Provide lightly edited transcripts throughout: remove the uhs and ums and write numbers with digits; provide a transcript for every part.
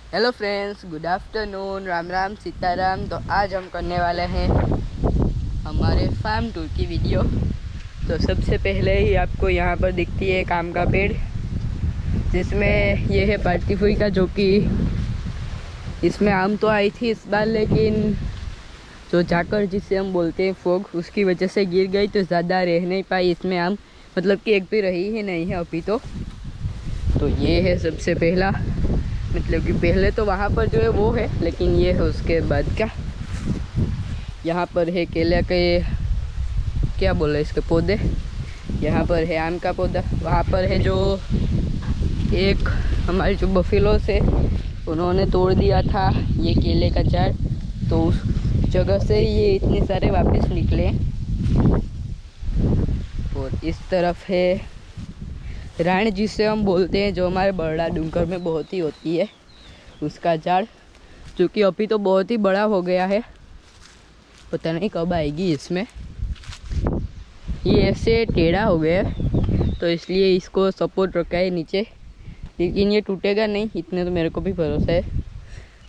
Hello friends, good afternoon, Ram Ram, Sitaram. तो आज हम करने वाले हैं हमारे फार्म टूर की वीडियो। तो सबसे पहले ही आपको यहाँ पर दिखती है आम का पेड़, जिसमें ये है पार्टी फुई का, जो कि इसमें आम तो आई थी इस बार, लेकिन जो जाकर जिसे हम बोलते हैं फोग, उसकी वजह से गिर गई, तो ज़्यादा रह नहीं पाई इसमें आम। मतलब कि एक भी रही ही नहीं है अभी तो ये है सबसे पहला। मतलब कि पहले तो वहाँ पर जो है वो है, लेकिन ये है उसके बाद का। यहाँ पर है केले के, क्या बोले इसके पौधे। यहाँ पर है आम का पौधा। वहाँ पर है जो एक हमारे जो बफेलो से उन्होंने तोड़ दिया था ये केले का झाड़, तो उस जगह से ये इतने सारे वापस निकले। और इस तरफ है राण, जिसे हम बोलते हैं, जो हमारे बरड़ा डूंगर में बहुत ही होती है, उसका झाड़, जो कि अभी तो बहुत ही बड़ा हो गया है। पता नहीं कब आएगी इसमें। ये ऐसे टेढ़ा हो गया है, तो इसलिए इसको सपोर्ट रखा है नीचे, लेकिन ये टूटेगा नहीं, इतने तो मेरे को भी भरोसा है।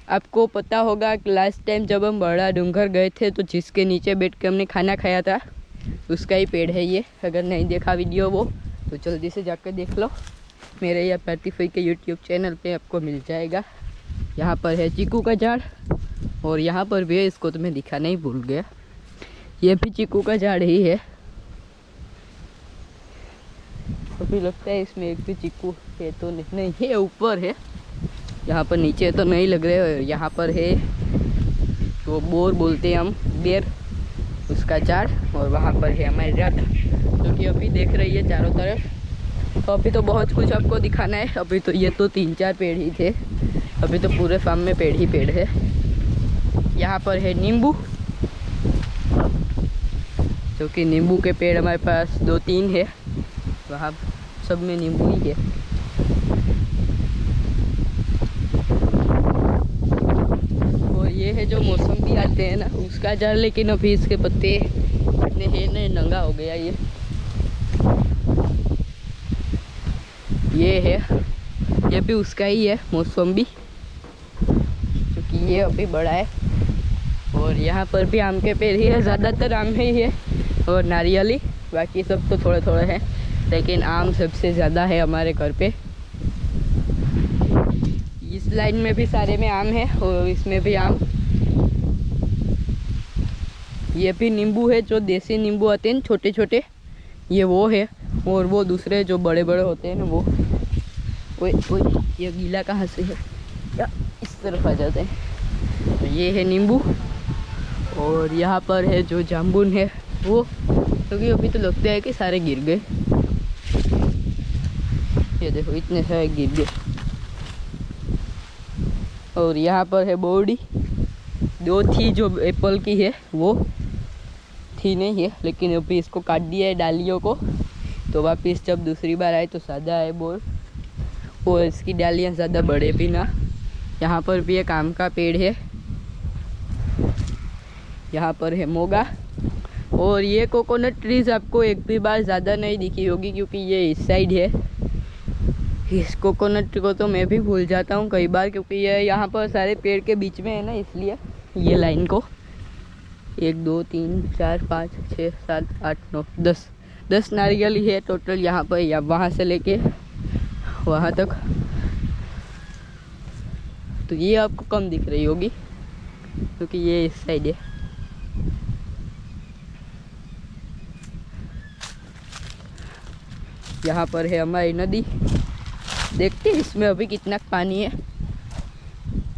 आपको पता होगा कि लास्ट टाइम जब हम बरड़ा डूंगर गए थे, तो जिसके नीचे बैठ के हमने खाना खाया था, उसका ही पेड़ है ये। अगर नहीं देखा वीडियो वो, तो जल्दी से जाकर देख लो, मेरे या पार्टी फुई के यूट्यूब चैनल पे आपको मिल जाएगा। यहाँ पर है चीकू का झाड़, और यहाँ पर भी है, इसको तो मैं दिखाना ही भूल गया। ये भी चीकू का झाड़ ही है। अभी लगता है इसमें एक भी चीकू है तो नहीं है, ऊपर है, यहाँ पर नीचे तो नहीं लग रहे। यहाँ पर है तो बोर बोलते हैं हम, बेर, उसका झाड़। और वहाँ पर है हमारी रथ, जो कि अभी देख रही है चारों तरफ। तो अभी तो बहुत कुछ आपको दिखाना है। अभी तो ये तो 3-4 पेड़ ही थे, अभी तो पूरे फार्म में पेड़ ही पेड़ है। यहाँ पर है नींबू, जो कि नींबू के पेड़ हमारे पास 2-3 है, वहाँ सब में नींबू ही है। और ये है जो मौसम्बी आते हैं ना, उसका झाड़, लेकिन अभी इसके पत्ते इतने हैं नहीं, नंगा हो गया ये है, ये भी उसका ही है मौसम्बी, क्योंकि ये अभी बड़ा है। और यहाँ पर भी आम के पेड़ ही है, ज़्यादातर आम ही है, और नारियली, बाकी सब तो थोड़े थोड़े हैं, लेकिन आम सबसे ज़्यादा है हमारे घर पे। इस लाइन में भी सारे में आम है, और इसमें भी आम। ये भी नींबू है, जो देसी नींबू आते हैं छोटे छोटे, ये वो है। और वो दूसरे जो बड़े बड़े होते हैं ना, वो ओए ओए, ये गीला कहाँ से है, या इस तरफ आ जाते हैं। तो ये है नींबू। और यहाँ पर है जो जामुन है वो, क्योंकि अभी तो लगता है कि सारे गिर गए। ये देखो इतने सारे गिर गए। और यहाँ पर है बोर्डी, 2 थी जो एप्पल की है, वो थी नहीं है, लेकिन अभी इसको काट दिया है डालियों को, तो वापस जब दूसरी बार आए तो सादा है बोर, और इसकी डालियाँ ज़्यादा बड़े भी ना। यहाँ पर भी एक आम का पेड़ है। यहाँ पर है मोगा। और ये कोकोनट ट्रीज आपको एक भी बार ज़्यादा नहीं दिखी होगी, क्योंकि ये इस साइड है। इस कोकोनट ट्री को तो मैं भी भूल जाता हूँ कई बार, क्योंकि ये यहाँ पर सारे पेड़ के बीच में है ना, इसलिए ये लाइन को 1 2 3 4 5 6 7 8 9 10 नारियल ही है टोटल यहाँ पर, या वहाँ से लेके वहाँ तक। तो ये आपको कम दिख रही होगी, क्योंकि ये इस साइड है। यहाँ पर है हमारी नदी। देखते हैं इसमें अभी कितना पानी है।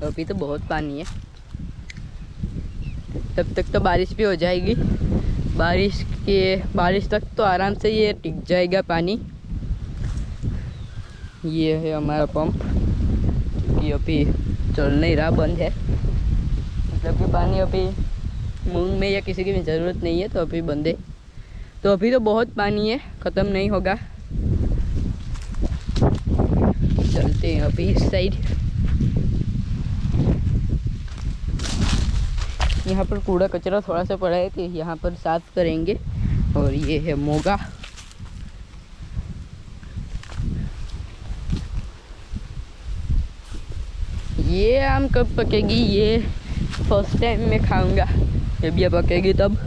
अभी तो बहुत पानी है, तब तक तो बारिश भी हो जाएगी। बारिश तक तो आराम से ये टिक जाएगा पानी। ये है हमारा पंप, ये अभी चल नहीं रहा, बंद है। मतलब कि पानी अभी मूंग में या किसी की भी ज़रूरत नहीं है, तो अभी बंद है। तो अभी तो बहुत पानी है, ख़त्म नहीं होगा। चलते हैं अभी इस साइड। यहाँ पर कूड़ा कचरा थोड़ा सा पड़ा है, तो यहाँ पर साफ करेंगे। और ये है मोगा। ये आम कब पकेगी? ये फर्स्ट टाइम मैं खाऊंगा, जब ये पकेगी तब।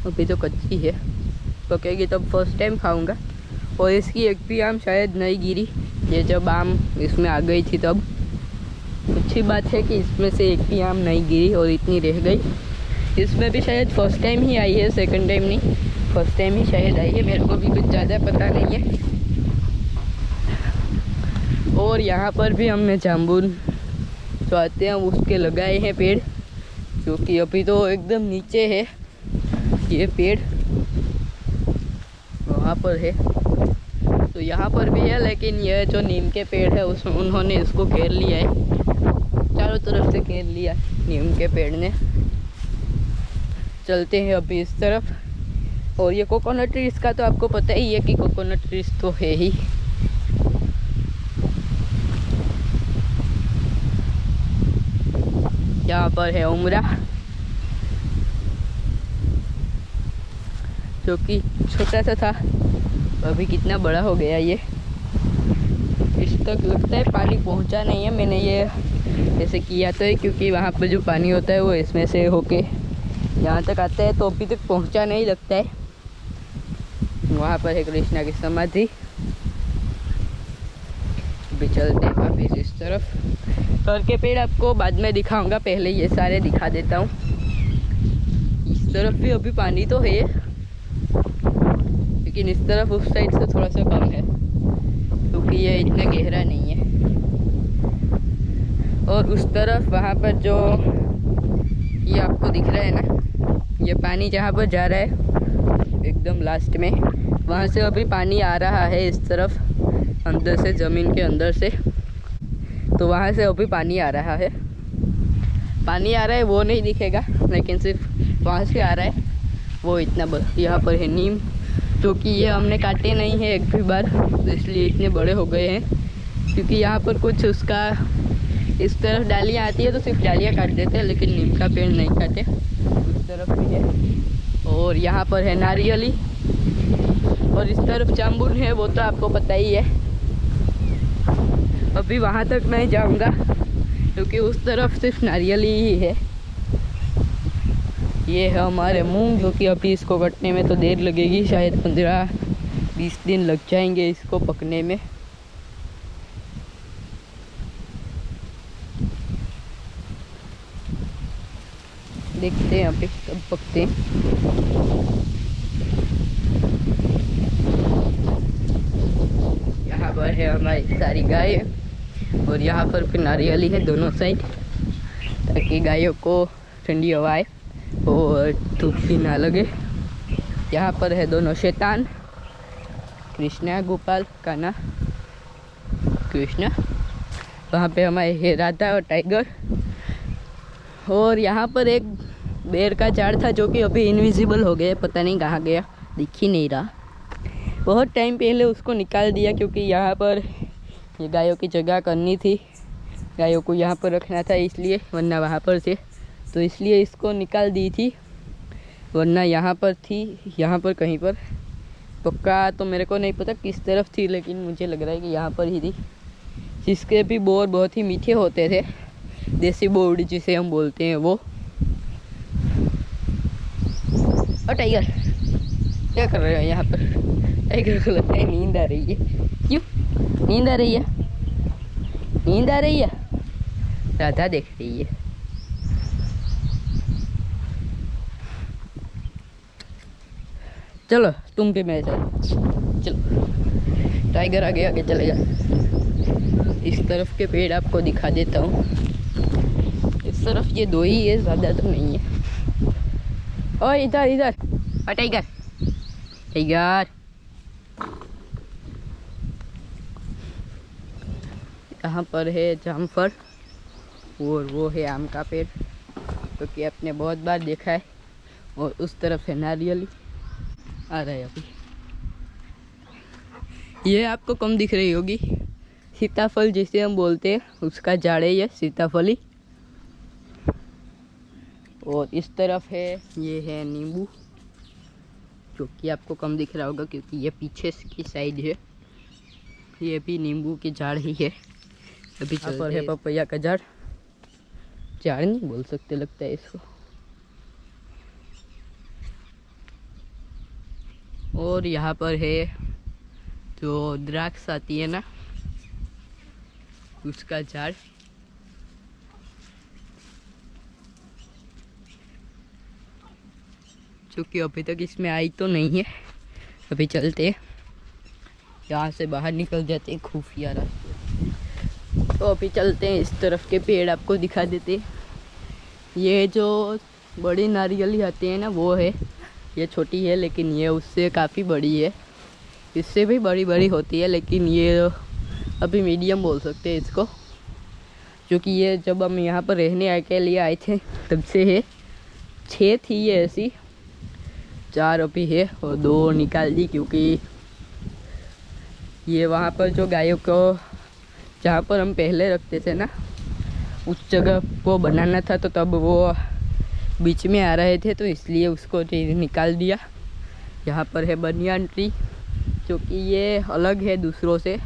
अभी तो कच्ची है, पकेगी तब फर्स्ट टाइम खाऊंगा। और इसकी एक भी आम शायद नहीं गिरी, ये जब आम इसमें आ गई थी तब। अच्छी बात है कि इसमें से एक भी आम नहीं गिरी और इतनी रह गई। इसमें भी शायद फर्स्ट टाइम ही आई है, सेकंड टाइम नहीं, फर्स्ट टाइम ही शायद आई है। मेरे को भी कुछ ज़्यादा पता नहीं है। और यहाँ पर भी हमने जामुन जो आते हैं उसके लगाए हैं पेड़, जो कि अभी तो एकदम नीचे है ये पेड़, वहाँ पर है। तो यहाँ पर भी है, लेकिन यह जो नीम के पेड़ है उसमें उन्होंने इसको घेर लिया है, चारों तरफ से घेर लिया नीम के पेड़ ने। चलते हैं अभी इस तरफ। और ये कोकोनट ट्रीज का तो आपको पता ही है कि कोकोनट ट्रीज तो है ही। यहाँ पर है उमरा, जो कि छोटा सा था, अभी कितना बड़ा हो गया ये। इस तक लगता है पानी पहुँचा नहीं है, मैंने ये ऐसे किया तो है क्योंकि वहाँ पर जो पानी होता है वो इसमें से होके यहाँ तक आता है, तो अभी तक पहुँचा नहीं लगता है। वहाँ पर है कृष्णा की समाधि। अभी चलते हैं वापिस इस तरफ। घर के पेड़ आपको बाद में दिखाऊंगा, पहले ये सारे दिखा देता हूँ। इस तरफ भी अभी पानी तो है, लेकिन इस तरफ उस साइड से थोड़ा सा कम है क्योंकि ये इतना गहरा नहीं है। और उस तरफ वहाँ पर जो ये आपको दिख रहा है ना, ये पानी जहाँ पर जा रहा है एकदम लास्ट में, वहाँ से अभी पानी आ रहा है इस तरफ अंदर से, ज़मीन के अंदर से। तो वहाँ से अभी पानी आ रहा है, पानी आ रहा है वो नहीं दिखेगा, लेकिन सिर्फ वहाँ से आ रहा है वो इतना बस। यहाँ पर है नीम, जो कि ये हमने काटे नहीं है एक भी बार, तो इसलिए इतने बड़े हो गए हैं। क्योंकि यहाँ पर कुछ उसका इस तरफ डालियाँ आती है तो सिर्फ डालियाँ काट देते हैं, लेकिन नीम का पेड़ नहीं काटे। उस तरफ भी है। और यहाँ पर है नारियली, और इस तरफ जामुन है, वो तो आपको पता ही है। अभी वहाँ तक नहीं जाऊँगा क्योंकि उस तरफ सिर्फ नारियली ही है। ये है हमारे मूंग, जो कि अभी इसको कटने में तो देर लगेगी, शायद 15-20 दिन लग जाएंगे इसको पकने में। देखते हैं अभी कब पकते हैं। यहाँ पर है हमारी सारी गाय, और यहाँ पर फिर नारियली है दोनों साइड, ताकि गायों को ठंडी हवा आए और धूप भी ना लगे। यहाँ पर है दोनों शैतान, कृष्णा गोपाल कान्हा कृष्णा। वहाँ पे हमारे है राधा और टाइगर। और यहाँ पर एक बेर का झाड़ था जो कि अभी इनविजिबल हो गया, पता नहीं कहाँ गया, दिख ही नहीं रहा। बहुत टाइम पहले उसको निकाल दिया क्योंकि यहाँ पर ये गायों की जगह करनी थी, गायों को यहाँ पर रखना था इसलिए, वरना वहाँ पर थे, तो इसलिए इसको निकाल दी थी। वरना यहाँ पर थी, यहाँ पर कहीं पर, पक्का तो मेरे को नहीं पता किस तरफ थी, लेकिन मुझे लग रहा है कि यहाँ पर ही थी। जिसके भी बोर बहुत ही मीठे होते थे, देसी बोर्ड जिसे हम बोलते हैं वो। और टाइगर क्या कर रहे हो यहाँ पर? टाइगर को लगता है नींद आ रही है। क्यों नींद आ रही है? नींद आ रही है? राधा देख रही है। चलो तुम भी मेरे साथ चलो। टाइगर आगे आगे चलेगा। इस तरफ के पेड़ आपको दिखा देता हूँ। इस तरफ ये दो ही है, ज़्यादा तो नहीं है। ओ इधर इधर, टाइगर टाइगर। यहाँ पर है जामफल और वो है आम का पेड़, जो कि आपने बहुत बार देखा है। और उस तरफ है नारियली आ रहा है अभी। ये आपको कम दिख रही होगी, सीताफल जिसे हम बोलते हैं उसका झाड़ है ये, सीताफली। और इस तरफ है, ये है नींबू, जो कि आपको कम दिख रहा होगा क्योंकि ये पीछे की साइड है। ये भी नींबू की झाड़ ही है। अभी यहाँ पर है पपैया का झाड़ नहीं बोल सकते लगता है इसको। और यहाँ पर है जो द्राक्ष आती है ना, उसका झाड़। क्योंकि अभी तक इसमें आई तो नहीं है। अभी चलते हैं, यहाँ से बाहर निकल जाते हैं खुफिया रास्ते। तो अभी चलते हैं, इस तरफ के पेड़ आपको दिखा देते हैं। ये जो बड़ी नारियल आती है ना वो है, ये छोटी है लेकिन ये उससे काफ़ी बड़ी है। इससे भी बड़ी बड़ी होती है लेकिन ये अभी मीडियम बोल सकते हैं इसको। क्योंकि ये जब हम यहाँ पर रहने के लिए आए थे तब से है। 6 थी ये ऐसी, 4 अभी है और 2 निकाल दी। क्योंकि ये वहाँ पर जो गायों को जहाँ पर हम पहले रखते थे ना, उस जगह को बनाना था, तो तब वो बीच में आ रहे थे तो इसलिए उसको निकाल दिया। यहाँ पर है बनियान ट्री, जो कि ये अलग है दूसरों से।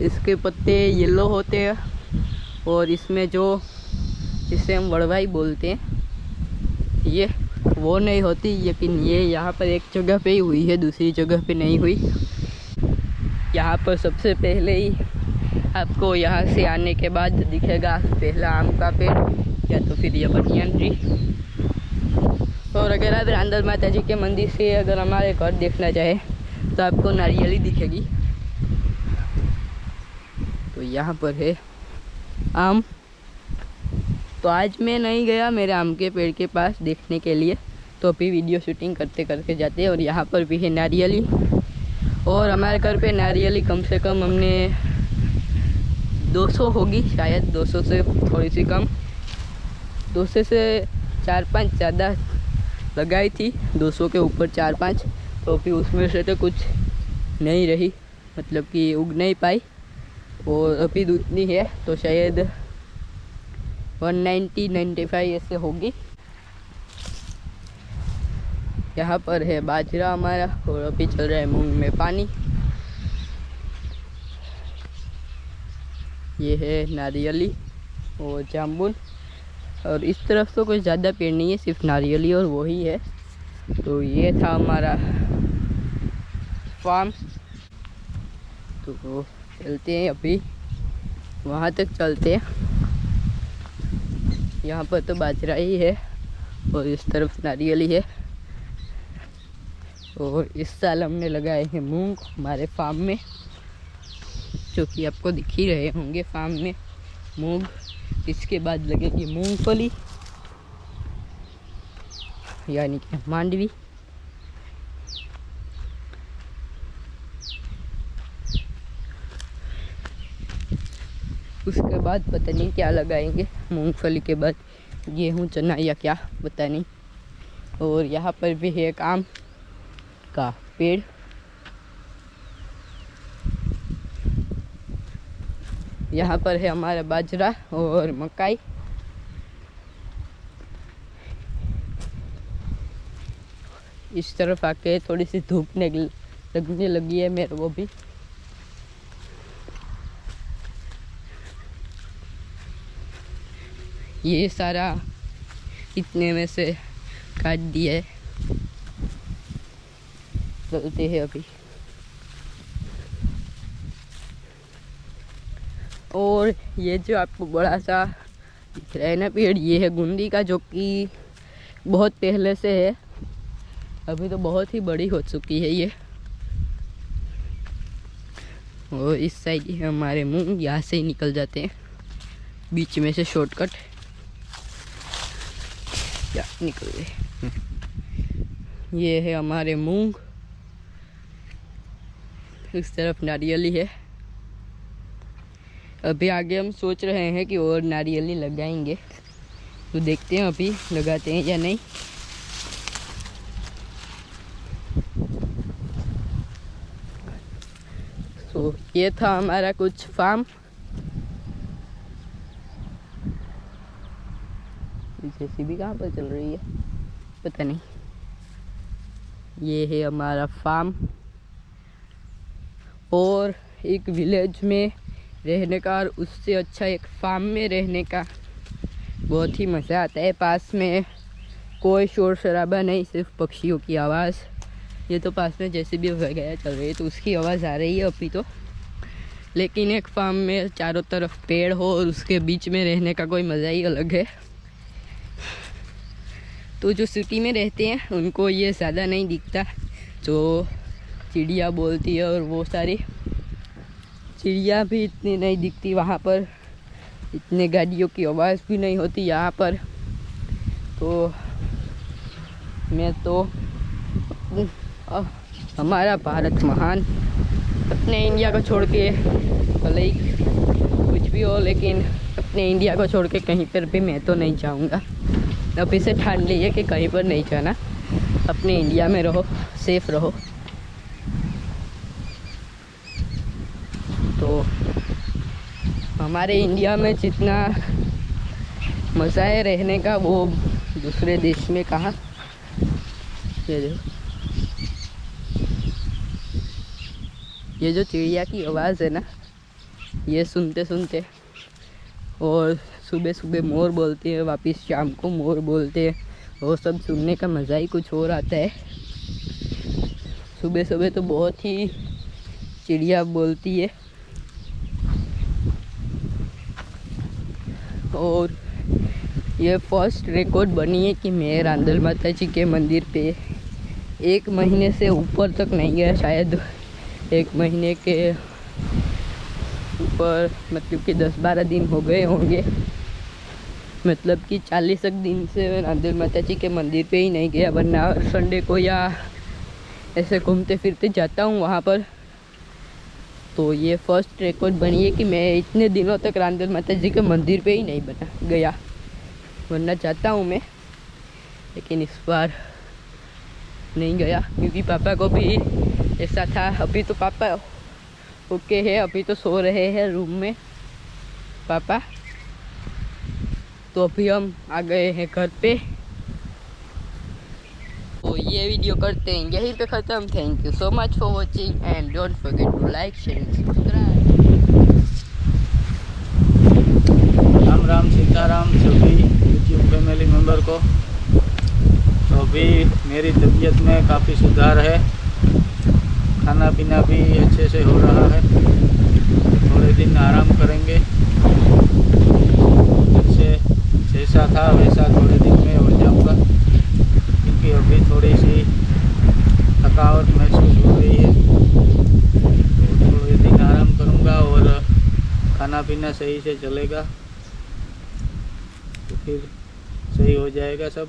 इसके पत्ते येलो होते हैं और इसमें जो जिसे हम वड़वाई बोलते हैं ये वो नहीं होती। लेकिन ये यहाँ पर एक जगह पे ही हुई है, दूसरी जगह पे नहीं हुई। यहाँ पर सबसे पहले ही आपको यहाँ से आने के बाद दिखेगा पहला आम का पेड़ या तो फिर ये बनियान ट्री। और अगर आप रांदल माता जी के मंदिर से अगर हमारे घर देखना चाहे तो आपको नारियल ही दिखेगी। तो यहाँ पर है आम। तो आज मैं नहीं गया मेरे आम के पेड़ के पास देखने के लिए, तो अभी वीडियो शूटिंग करते करते जाते हैं। और यहाँ पर भी है नारियली, और हमारे घर पे नारियली कम से कम हमने 200 होगी शायद, 200 से थोड़ी सी कम, 200 से 4-5 ज़्यादा लगाई थी, 200 के ऊपर 4-5। तो फिर उसमें से तो कुछ नहीं रही, मतलब कि उग नहीं पाई। और अभी उतनी है तो शायद 190-95 ऐसे होगी। यहाँ पर है बाजरा हमारा, और अभी चल रहा है मूंग में पानी। ये है नारियली और जामुन, और इस तरफ तो कोई ज़्यादा पेड़ नहीं है, सिर्फ नारियली और वही है। तो ये था हमारा फार्म। तो चलते हैं अभी वहाँ तक चलते हैं। यहाँ पर तो बाजरा ही है और इस तरफ नारियली है। और इस साल हमने लगाए हैं मूंग हमारे फार्म में, जो कि आपको दिख ही रहे होंगे फार्म में मूंग। इसके बाद लगेगी मूंगफली यानी कि मांडवी। उसके बाद पता नहीं क्या लगाएंगे, मूंगफली के बाद गेहूं चना या क्या पता नहीं। और यहाँ पर भी है एक आम का पेड़। यहाँ पर है हमारा बाजरा और मकाई। इस तरफ आके थोड़ी सी धूप लगने लगी है मेरे को भी। ये सारा इतने में से काट दिया है। चलते हैं अभी। और ये जो आपको बड़ा सा दिख रहा है ना पेड़, ये है गुंदी का, जो कि बहुत पहले से है, अभी तो बहुत ही बड़ी हो चुकी है ये। और इस साइड ही हमारे मूंग, यहाँ से ही निकल जाते हैं बीच में से शॉर्टकट। क्या निकल गए। ये है हमारे मूंग, इस तरफ नारियली है। अभी आगे हम सोच रहे हैं कि और नारियली लगाएंगे, तो देखते हैं अभी लगाते हैं या नहीं। तो ये था हमारा कुछ फार्म। जेसीबी कहाँ पर चल रही है पता नहीं। ये है हमारा फार्म। और एक विलेज में रहने का और उससे अच्छा एक फार्म में रहने का बहुत ही मज़ा आता है। पास में कोई शोर शराबा नहीं, सिर्फ पक्षियों की आवाज़। ये तो पास में जैसे भी वगैरह चल रही है तो उसकी आवाज़ आ रही है अभी तो, लेकिन एक फार्म में चारों तरफ पेड़ हो और उसके बीच में रहने का कोई मज़ा ही अलग है। तो जो सिटी में रहते हैं उनको ये ज़्यादा नहीं दिखता, जो चिड़िया बोलती है और वो सारी चिड़िया भी इतनी नहीं दिखती वहाँ पर, इतने गाड़ियों की आवाज़ भी नहीं होती यहाँ पर। तो मैं तो हमारा भारत महान, अपने इंडिया को छोड़ के भले ही कुछ भी हो, लेकिन अपने इंडिया को छोड़ के कहीं पर भी मैं तो नहीं जाऊँगा। अभी से ठान ली है कि कहीं पर नहीं जाना, अपने इंडिया में रहो, सेफ रहो। तो हमारे इंडिया में जितना मज़ा है रहने का वो दूसरे देश में कहाँ। ये देखो, ये जो चिड़िया की आवाज़ है ना, ये सुनते सुनते, और सुबह सुबह मोर बोलते हैं, वापस शाम को मोर बोलते हैं, वो सब सुनने का मज़ा ही कुछ और आता है। सुबह सुबह तो बहुत ही चिड़िया बोलती है। और ये फर्स्ट रिकॉर्ड बनी है कि मैं रांदल माता जी के मंदिर पे 1 महीने से ऊपर तक नहीं गया, शायद 1 महीने के ऊपर, मतलब कि 10-12 दिन हो गए होंगे। मतलब कि 40 दिन से रांदल माता जी के मंदिर पे ही नहीं गया, वरना संडे को या ऐसे घूमते फिरते जाता हूँ वहाँ पर। तो ये फर्स्ट रिकॉर्ड बनी है कि मैं इतने दिनों तक रांदल माता जी के मंदिर पे ही नहीं गया, वरना चाहता हूँ मैं, लेकिन इस बार नहीं गया क्योंकि पापा को भी ऐसा था। अभी तो पापा ओके है, अभी तो सो रहे हैं रूम में पापा। तो अभी हम आ गए हैं घर पे। तो ये वीडियो करते हैं यहीं पे ख़त्म। Thank you so much for watching and don't forget to like, share and subscribe. Ram Ram Sitaram सभी यूट्यूब फैमिली मेम्बर को। तो अभी मेरी तबीयत में काफ़ी सुधार है, खाना पीना भी अच्छे से हो रहा है। थोड़े दिन आराम करेंगे, जैसा था वैसा थोड़े दिन में हो जाऊंगा, क्योंकि अभी थोड़ी सी थकावट महसूस हो रही है। तो थोड़े दिन आराम करूंगा और खाना पीना सही से चलेगा तो फिर सही हो जाएगा सब।